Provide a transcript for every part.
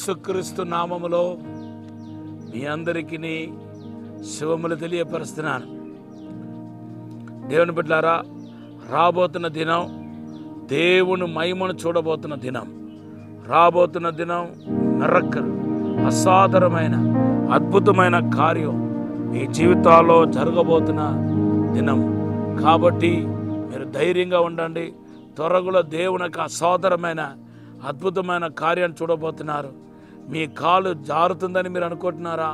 యేసుక్రీస్తు నామములో మీ అందరికీ శుభములు తెలియపరుస్తున్నాను. దేవుని బిడ్డలారా, రాబోతున్న దినం దేవుని మహిమను చూడబోతున్న దినం. రాబోతున్న దినం మిరకల్, అసాధారణమైన అద్భుతమైన కార్యం మీ జీవితాల్లో జరగబోతున్న దినం. కాబట్టి మీరు ధైర్యంగా ఉండండి. త్వరలో దేవునికి అసాధారణమైన అద్భుతమైన కార్యాన్ని చూడబోతున్నారు. మీ కాలు జారుతుందని మీరు అనుకుంటున్నారా?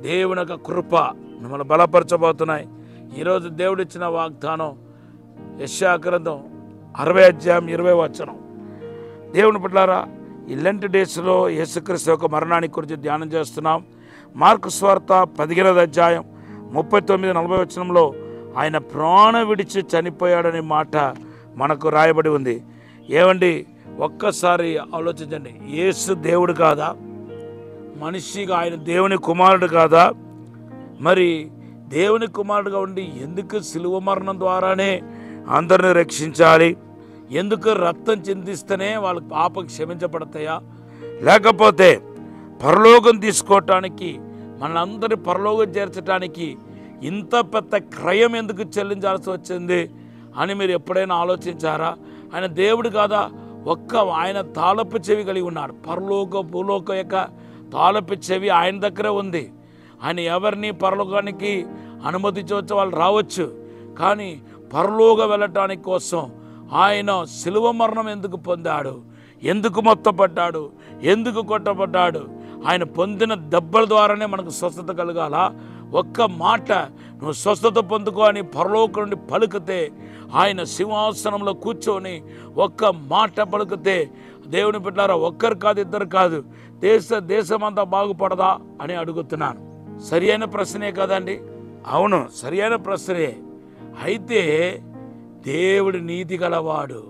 దేవుని యొక్క కృప మిమ్మల్ని బలపరచబోతున్నాయి. ఈరోజు దేవుడిచ్చిన వాగ్దానం యెషయా గ్రంథం 60:20. దేవుని బిడ్డలారా, ఈ లెంట్ డేస్లో యేసుక్రీస్తు యొక్క మరణాన్ని గురించి ధ్యానం చేస్తున్నాం. మార్కు సువార్త 15:39-40 ఆయన ప్రాణం విడిచి చనిపోయాడనే మాట మనకు రాయబడి ఉంది. ఏమండి, ఒక్కసారి ఆలోచించండి. యేసు దేవుడు కాదా? మనిషిగా ఆయన దేవుని కుమారుడు కాదా? మరి దేవుని కుమారుడుగా ఉండి ఎందుకు శిలువ మరణం ద్వారానే అందరిని రక్షించాలి? ఎందుకు రక్తం చిందిస్తేనే వాళ్ళకి పాపం క్షమించబడతాయా? లేకపోతే పరలోకం తీసుకోవటానికి, మనందరి పరలోకం చేర్చడానికి ఇంత పెద్ద క్రయం ఎందుకు చెల్లించాల్సి వచ్చింది అని మీరు ఎప్పుడైనా ఆలోచించారా? ఆయన దేవుడు కాదా? ఆయన తాళపు చెవి కలిగి ఉన్నాడు. పరలోక భూలోక యొక్క తాళపు చెవి ఆయన దగ్గర ఉంది. ఆయన ఎవరిని పరలోకానికి అనుమతించవచ్చు, వాళ్ళు రావచ్చు. కానీ పరలోక వెళ్ళటానికి కోసం ఆయన శిలువ మరణం ఎందుకు పొందాడు? ఎందుకు మొత్తపడ్డాడు? ఎందుకు కొట్టబడ్డాడు? ఆయన పొందిన దెబ్బల ద్వారానే మనకు స్వస్థత కలగాల. ఒక్క మాట నువ్వు స్వస్థత పొందుకో అని పరలోకం నుండి పలుకుతే, ఆయన సింహాసనంలో కూర్చొని ఒక్క మాట పలుకుతే, దేవుని బిడ్డలారా, ఒక్కరు కాదు, ఇద్దరు కాదు, దేశమంతా బాగుపడదా అని అడుగుతున్నాను. సరి అయిన ప్రశ్నే కదండి? అవును, సరి అయిన ప్రశ్నే. అయితే దేవుడు నీతి గలవాడు.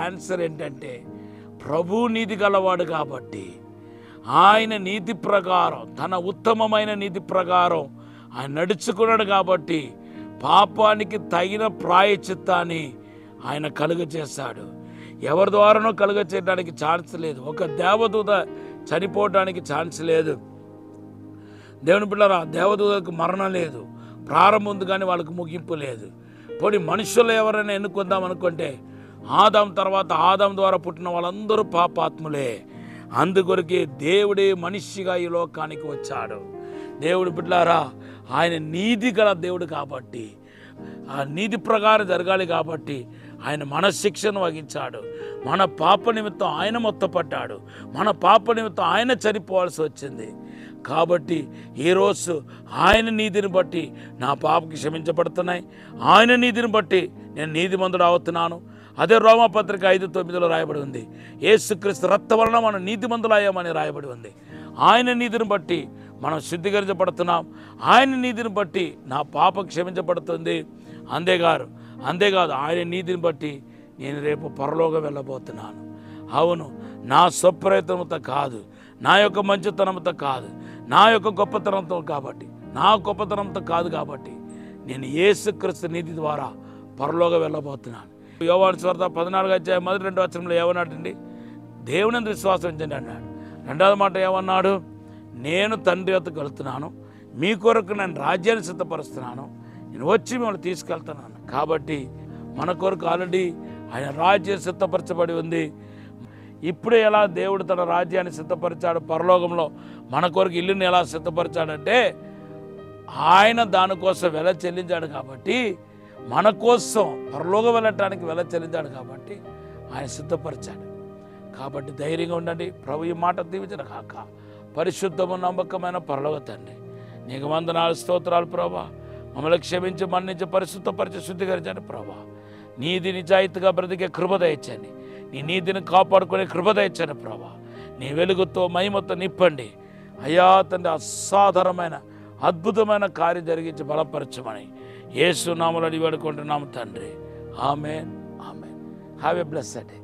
ఆన్సర్ ఏంటంటే ప్రభు నీతి గలవాడు కాబట్టి ఆయన నీతి ప్రకారం, తన ఉత్తమమైన నీతి ప్రకారం ఆయన నడుచుకున్నాడు. కాబట్టి పాపానికి తగిన ప్రాయశ్చిత్తాన్ని ఆయన కలుగచేశాడు. ఎవరి ద్వారానో కలుగచేయడానికి ఛాన్స్ లేదు. ఒక దేవదూత చనిపోవడానికి ఛాన్స్ లేదు. దేవుని బిడ్డలారా, దేవదూతలకు మరణం లేదు, ప్రారంభం ఉంది కానీ వాళ్ళకు ముగింపు లేదు. పోనీ మనుషులు ఎవరైనా ఎన్నుకుందాం అనుకుంటే ఆదాం తర్వాత ఆదాం ద్వారా పుట్టిన వాళ్ళందరూ పాపాత్ములే. అందుకొరకే దేవుడే మనిషిగా ఈ లోకానికి వచ్చాడు. దేవుడి బిడ్డలారా, ఆయన నీతి గల దేవుడు కాబట్టి, ఆ నీతి ప్రకారం జరగాలి కాబట్టి ఆయన మన శిక్షను వహించాడు. మన పాప నిమిత్తం ఆయన మొత్తపడ్డాడు. మన పాప నిమిత్తం ఆయన చనిపోవాల్సి వచ్చింది. కాబట్టి ఈరోజు ఆయన నీతిని బట్టి నా పాపకి క్షమించబడుతున్నాయి. ఆయన నీతిని బట్టి నేను నీతిమంతుడు అవుతున్నాను. అదే రోమాపత్రిక 5:9 రాయబడి ఉంది. యేసుక్రీస్తు రక్తం వలన మనం నీతిమంతులు అయ్యామని రాయబడి ఉంది. ఆయన నీతిని బట్టి మనం శుద్ధీకరించబడుతున్నాం. ఆయన నీతిని బట్టి నా పాపం క్షమించబడుతుంది. అంతేకాదు ఆయన నీతిని బట్టి నేను రేపు పరలోకం వెళ్ళబోతున్నాను. అవును, నా స్వప్రయత్నంతో కాదు, నా యొక్క మంచితనంతో కాదు, నా యొక్క గొప్పతనంతో కాదు కాబట్టి నేను యేసుక్రీస్తు నీతి ద్వారా పరలోకం వెళ్ళబోతున్నాను. యోహాను సువార్త 14:1-2 ఏమన్నాడండి? దేవుని యందు విశ్వాసం ఉంచండి అన్నాడు. రెండవ మాట ఏమన్నాడు? నేను తండ్రి వద్దకు వెళ్తున్నాను, మీ కొరకు నేను రాజ్యాన్ని సిద్ధపరుస్తున్నాను, నేను వచ్చి మిమ్మల్ని తీసుకెళ్తున్నాను. కాబట్టి మన కొరకు ఆల్రెడీ ఆయన రాజ్యం సిద్ధపరచబడి ఉంది. ఇప్పుడే ఎలా దేవుడు తన రాజ్యాన్ని సిద్ధపరిచాడు పరలోకంలో, మన కొరకు ఇల్లుని ఎలా సిద్ధపరిచాడంటే ఆయన దానికోసం వెల చెల్లించాడు. కాబట్టి మన కోసం పరలోకం వెళ్ళటానికి వెల చెల్లించాడు కాబట్టి ఆయన సిద్ధపరిచాడు. కాబట్టి ధైర్యంగా ఉండండి. ప్రభు ఈ మాట దీవించిన కాక. పరిశుద్ధము నమ్మకమైన పరలోక తండ్రి, నీకు వందనాలు, స్తోత్రాలు ప్రభా. మమ్మల్ని క్షమించి, మన్నించి, పరిశుద్ధపరిచి, శుద్ధీకరించండి ప్రభా. నీతి నిజాయితీగా బ్రతికే కృప దయచండి. నీ నీతిని కాపాడుకునే కృప దయచండి ప్రభా. నీ వెలుగుతో మహిమతో నింపండి అయ్యా తండ్రి. అసాధారణమైన అద్భుతమైన కార్యం జరిగించి బలపరచమని యేసు నామములో అడిగి వేడుకుంటున్నాము తండ్రి. Amen. Have a blessed day.